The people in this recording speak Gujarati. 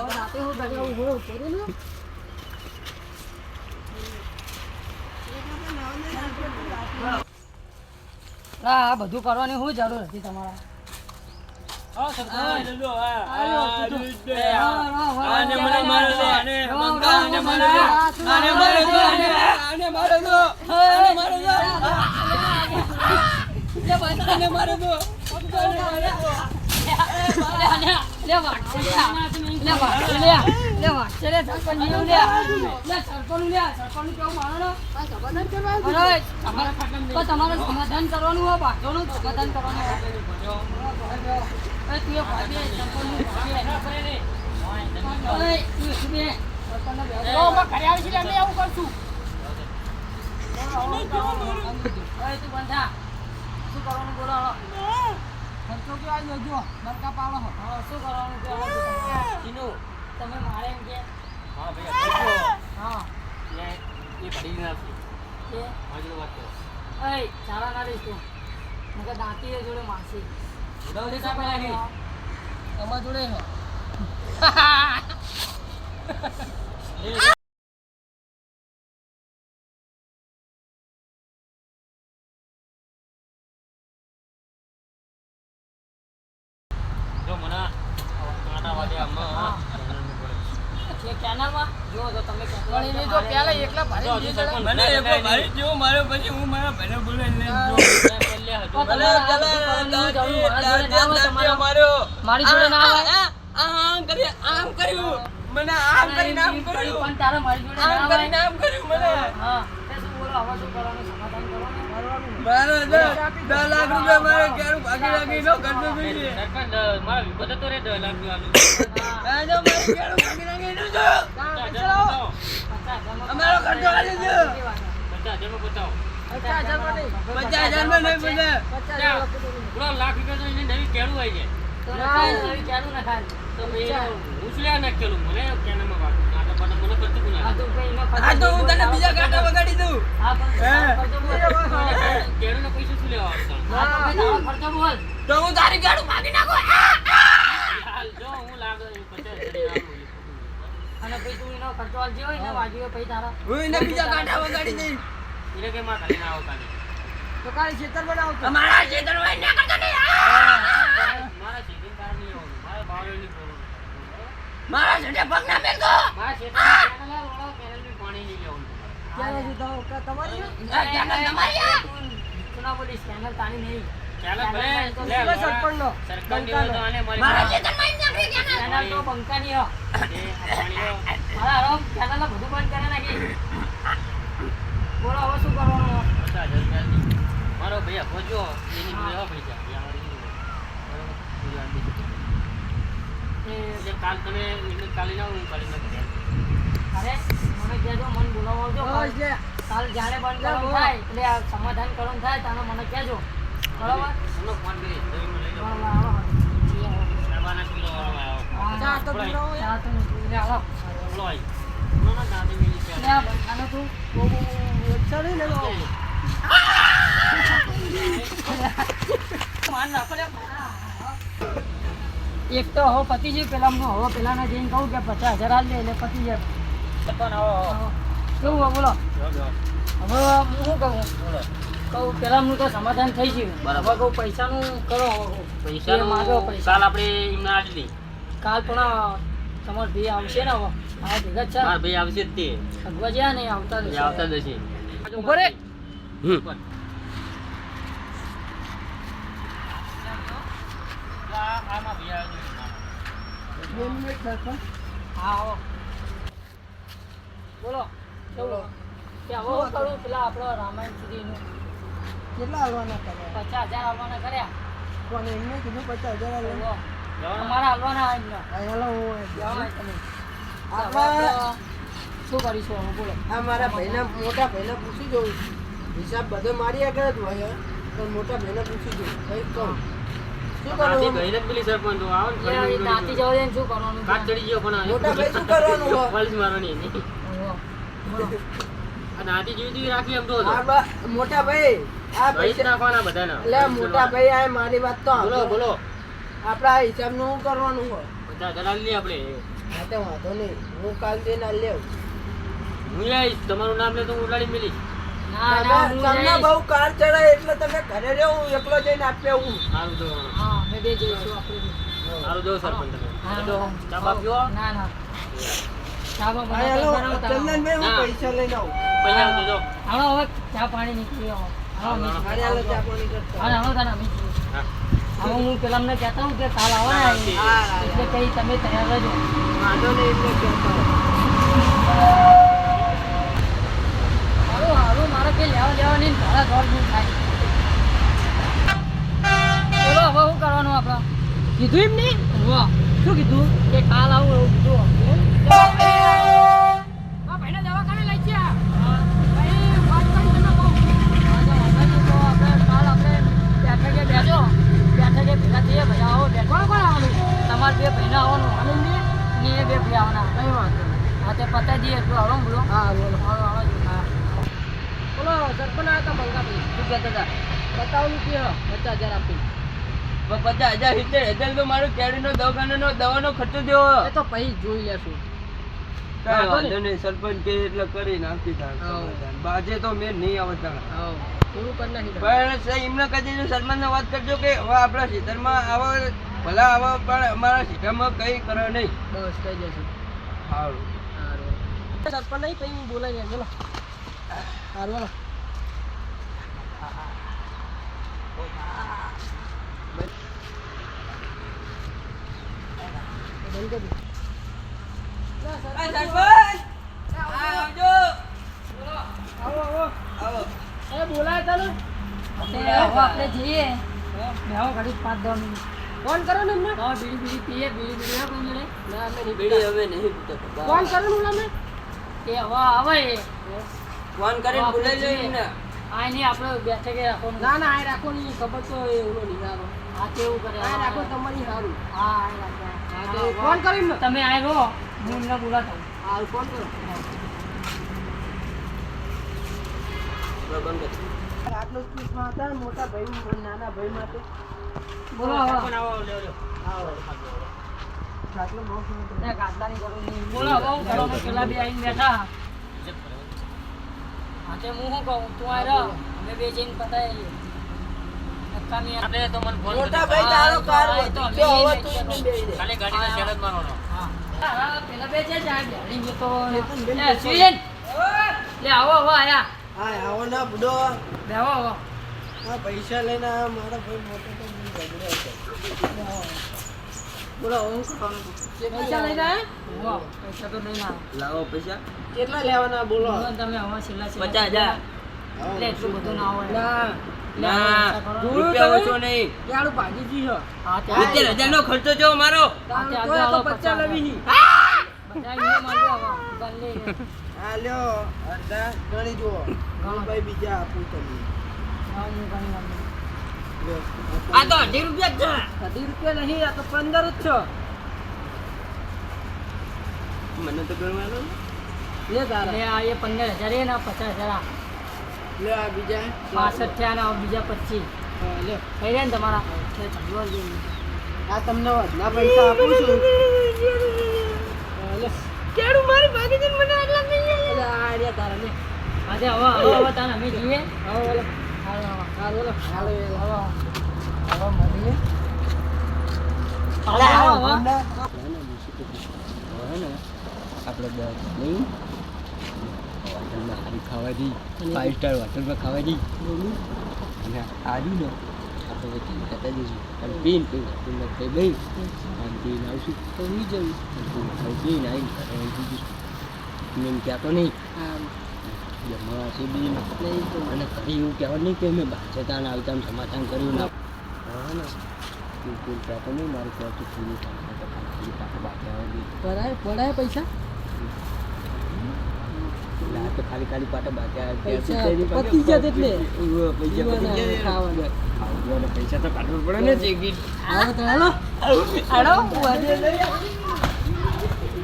રાતે હું ઘરે ઉભો ઉતરી ને આ બધું કરવાની શું જરૂર હતી તમારા તમારે સમાધાન કરવાનું હોય બાજોનું સમાધાન કરવાનું તમે મારે એમ કે ચાલા ના રહીશ તું મગર દાંતી જોડે માસી તમારા જોડે જો મને આટા વાડે આમાં કેનાલમાં જો તો તમે પણ એને જો પેલા એકલા ભારી દે જણા મને એકલો ભાઈ જો મારો પછી હું મારા ભાઈને બોલાવીને લઈને જો મારી જોડે ના આવે આમ કર્યું મને આમ કરીને આમ કર્યું પણ તારે મારી જોડે આમ ના કરીને આવે આમ કર્યું મને હા તે શું બોલો હવે શું કરવાનું સમાધાન કરવાનું મારો 10 લાખ રૂપિયા મારે ઘેર ભાગી નો કરતો જોઈએ સરપંચ મારા વિપત તો રે 10 લાખ રૂપિયા આ જો મારે ઘેર ભાગી નો અમારો ખર્ચો આલી દો 50,000 માં બતાવો 50,000 માં નહીં 50,000 પૂરો લાખ રૂપિયા તો એને નવી કેળું આવી જાય તો ના ચાલુ ના ખાન તો મેં ઉછલ્યા ના કેળું મને કેનામાં વાત આટા પાટા મને કરતું કોના આ તો કઈ નો આ તો હું તને બીજા કાંટા વગાડી દઉં હા પણ ખર્ચો બોલ કેળું ના પૈસા શું લેવા આવતા હા ખર્ચો બોલ તો હું તારી ગાડું ભાગી નાખો હાલ જો હું લાગે 50,000 અને પછી તું એનો ખર્ચો આલજો હોય ને વાજીઓ પછી તારા હું એને બીજા કાંટા વગાડી દઈશ એને કે માં ખાલી ના આવતા તો કાલે ખેતર બનાવતો અમારા ખેતરમાં ના કરતો નહીં મારા સીધું કાર નહીં આવવાનું મારા બાવળની બોલો મારા છેડે પગ ના મેલતો મારા ખેતરમાં કેનાલ વાળો કેનાલનું પાણી નહીં લેવાનું ક્યાં છે તો તમારી તમારી સુના બોલી ચેનલ તાણી નહીં ચાલો ભલે સરપંચનો સરપંચ તો આને મારી મારા ખેતરમાં નાખી ગયા ચેનલ તો બંકાની હો મારા આરામ ચેનલ બધું બંધ કરે નાખી બોલો હવે શું કરવાનું 50,000 મારો ભૈયા પહોંચો એની જોડે પૈસા એટલે કાલ તમે એટલે કાલે ના હું કાલે ના અરે મને કહેજો મને બોલાવજો કાલ જ્યારે બંધ કરવાનું થાય એટલે આ સમાધાન કરવાનું થાય તાનો મને કહેજો બરાબર તમને ફોન કરી તમે લઈ જાઓ બરાબર સાબાના કિલો વાળો આવ્યો ચા તો પીરો ચા તો પીરો આવો બોલો ભાઈ બોલો ના દાદી મેલી છે લે આ બંકાનો તું બહુ ચડી ને માન ના પડે એક તો હવે પતિ ગયું પેલા હું હવે પેલાને જઈને કહું કે 50,000 હાલ લે એટલે પતિ જાય પણ આવો કેવું હોય બોલો હવે હું શું કહું બોલો કહું પેલાનું તો સમાધાન થઈ ગયું બરાબર. હવે કહું પૈસાનું કરો પૈસા એ માગો પૈસા કાલ આપણે એમને આટલી કાલ પણ તમારો ભાઈ આવશે ને હવે આ ભેગા જ છે મારા ભાઈ આવશે જ તે અગવા જ્યાં નહીં આવતા એ આવતા જ હશે ઉભો રે આમાં ભૈયા હા આવો બોલો કેવું કે હવે હું કરું પેલા આપણો રામાયણ સુધીનું કેટલા હાલવાના કરે 50,000 હાલવાના કર્યા કોને એમને કીધું 50,000 હાલવાના? અમારા હાલવાના એમને હેલો જવાય તમે આપણા- શું કરીશું હવે બોલો આ મારા ભાઈના મોટા ભાઈને પૂછી જોઉં હિસાબ બધો મારી આગળ જ હોય પણ મોટા ભાઈને પૂછી જોઉં કઈ કહું શું દાદી કરવાનું ભાઈને જ પેલી સરપંચ તો આવો ને એ નાતી જવા દે ને શું કરવાનું કાચ ચડી ગયો પણ મોટા ભાઈ શું કરવાનું હોય? પોલીસ મારવાની એની. ઓહો. બોલો આ નાતી જેવી તેવી રાખી એમ તો હતો. આ મોટા ભાઈ આ ભાઈ જ પૈસા રાખવાના બધાના. એટલે મોટા ભાઈ આ મારી વાત તો બોલો સાંભળો. બોલો આપણા હિસાબનું શું કરવાનું હોય 50,000 લઈએ આપણે હા તો વાંધો નહીં હું કાલ જઈને આ લેવ હું આવીશ તમારું નામ લે તો હું ઉડાડી મેલીશ ના ના હું તમને જઈશ. બહુ કાર ચડાય એટલે તમે ઘરે રહ્યો હું એકલો જઈને આપી આવું સારું તો હા અમે બે જઈશું આપણે બે. સારું દો સરપંચ તમે હા, તો હા. ચા બા પીવો ના ના ચા બા મને હા, કંઈ હેલો, બનાવતા ચંદનભાઈ, હું ના. પૈસા લઈને આવું પૈસા આપજો જો હાલો હવે ચા પાણી નીકળી આવો હાલો અમે હા, અરે, હાલો, ચા પાણી કરતા હાલો હાલો તાને અમે જઈએ. હા હવે હું પેલા અમને કહેતા હું કે કાલ આવો ને હા, અહીં. હા, હા. એટલે કઈ તમે તૈયાર રહેજો વાંધો નહીં એટલે કહેતા હોય. હારું હારું મારે કઈ લેવા દેવા નહીં ઘણા ઘર શું થાય બોલો હવે શું કરવાનું આપણે કીધું એમ નહીં વાહ શું કીધું કે કાલ આવું એવું કીધું આ ભાઈને દવાખાને લઈ ગયા ભાઈ વાત કરી તમે બહુ તો આપણે કાલ આપણે બેઠકે બેઠો બેઠકે ભેગા થઈએ બધા આવો બેઠો કોણ આવવાનું તમારે બે ભાઈને આવવાનું અને ને એ બે ભાઈ આવવાના કઈ વાત હા તે પતાવી દઈએ એટલું આવડો બોલો હા, બોલો. હાલો હાલો હા બોલો સરપંચ આવ્યા હતા મંગાભાઈ શું કહેતા હતા બતાવવાનું કે 50,000 આપી 50,000 70,000 તો મારો કેરીનો દવાખાનાનો દવાનો ખર્ચો થયો એ તો પછી જોઈ લેશું કાંઈ વાંધો નહીં સરપંચ કે એટલે કરી નાખી હા. સમાધાન બાજે તો મેં નહીં આવતા હા પૂરું કરી નાખી પણ સાહેબ એમને કહી દેજો સરપંચને વાત કરજો કે હવે આપણા ક્ષેત્રમાં આવા ભલા આવા પણ અમારા ક્ષેત્રમાં કંઈ કરે નહીં બસ કહી દેશું સારું સરપંચ નહીં પછી હું બોલાવી જાય ચલો સારું હાલો બંધ કરી આવો આવો એ બોલાય ચાલો આપણે જઈએ બેહો ઘડી 5-10 મિનિટ ફોન કરો ને એમને હા બીડી પીએ બીડી હા કોઈ મળે ના અમે નહીં બીડી હવે નહીં પીતા ફોન કરો ને અમે એ હવે આવે એ ફોન કરીને બોલાવી લો એમને આ નહીં આપણે બેઠકે રાખો ના ના આ રાખો નહીં ખબર તો એ ઓલો નહીં રાખો હા તેવું કરે આ રાખો તમારી સારું હા આ રાખો હા તો ફોન કરીને તમે આ રહો હું એમને બોલાતો હા ફોન કરો આટલો સ્પીડમાં હતા ને મોટા ભાઈ નાના ભાઈ માટે બોલો સરપંચ આવો લ્યો લ્યો આટલો બહુ ત્યાં ગાદલાની જરૂર નહીં બોલો બહુ ઘરોમાં પેલા બે આવીને બેઠા હા તે હું શું કહું તું આ રહ અમે બે જઈને પતાવી નકામી આપણે તો મને ફોન મોટા કરી ભાઈ તારો કાર હા, તો વધી ગયો, હવે અમે તું એને બેહી દે. ખાલી ગાડીના શેડ જ મારવાનો હા પેલા બે છે જાય બેડી તો બેન, એ સુઈન લે આવો આવો આયા હા આવો ના બુડો બેહો આવો આ પૈસા લઈને આવ્યો મારો ભાઈ મોટો તો મને ગભરો હતો. બોલો હું શું કહું પૈસા લઈને આયા વાહ પૈસા તો લઈને આવ્યા લાવો પૈસા કેટલા લેવાના બોલો તમે હવે છેલ્લા 50,000. એટલે એટલું બધું ના હોય ના ના. રૂપિયા ઓછો નહીં ક્યાંનું ભાગીજી છે હા 70,000 નો ખર્ચો જો મારો બધા ઇને મારજો હવે ગલ્લે આ લ્યો અડધા ગણી જુઓ ભાઈ બીજા આપું તમને હા હું ગણી માંગુ લ્યો. આ તો 18 રૂપિયા જ છે 10 રૂપિયા નહીં આ તો 15 જ છે મને તો ગણવાનો ને. લે તારા લે આ એ 15,000 એ ના 50,000 આ લ્યો આ બીજા 65 થયા ને હવે બીજા 25 હા, લ્યો થઈ રહ્યા ને તમારા છે ચાલવા દે આ તમને વધના પૈસા આપું છું લે કેડું મારી ભાગી જઈને મને આટલા નહીં એટલે આ રહ્યા તારા લે આજે હવે તાને અમે જઈએ હવે બોલો હાલો બોલો હાલો હવે મળીએ હાલો આપણે નહીં હોટલમાં સારી ખાવા જઈ 5 સ્ટાર હોટલમાં ખાવા જઈ અને આજુ ને આપણે ચિંતા જઈશું અને પીને પછી હોટલમાં થઈ ગઈ અને પીને આવશું તો નહીં જવું પીને આવીને ઘરે એમ કહેતો નહીં જમવા છે બી અને કદી એવું કહેવાનું નહીં કે મેં બાચતાને આવતા સમાધાન કર્યું ના હા ને બિલકુલ કહેતો નહીં મારું કહેતું પૂરું થાય પાસે બાકી પડાય પૈસા આ તો ખાલી ખાલી પાટા બાકી પૈસા પતી જાય એટલે. પૈસા તો કાઢવું પડે ને હાલો તો હાલો હાલો